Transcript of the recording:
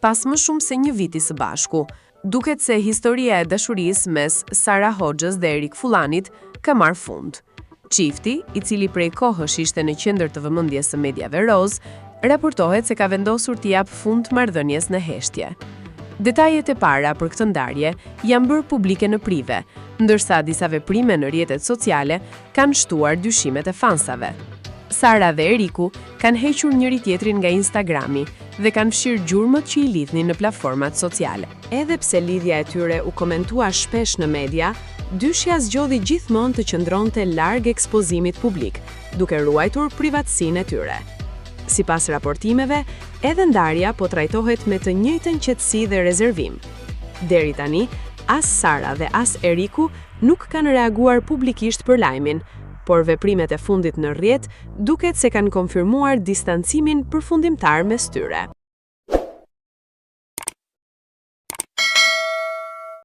pas më shumë se një viti së bashku. Duket se historia e dashurisë mes Sara Hoxhës dhe Erik Fullanit ka marrë fund. Çifti, i cili prej kohësh ishte në qendër të vëmendjes së mediave roz, raportohet se ka vendosur të jap fund marrëdhënies në heshtje. Detajet e para për këtë ndarje janë bërë publike në prive, ndërsa disa veprime në rrjetet sociale kanë shtuar dyshimet e fansave. Sara dhe Eriku kanë hequr njëri tjetrin nga Instagrami dhe kanë fshirë gjurmët që i lidhnin në platformat sociale. Edhe pse lidhja e tyre u komentua shpesh në media, dyshja zgjodhi gjithmonë të qëndronte larg ekspozimit publik, duke ruajtur privatësinë e tyre. Sipas raportimeve, edhe ndarja po trajtohet me të njëjtën qetësi dhe rezervim. Deri tani, as Sara dhe as Eriku nuk kanë reaguar publikisht për lajmin, por veprimet e fundit në rrjet duket se kanë konfirmuar distancimin përfundimtar mes tyre.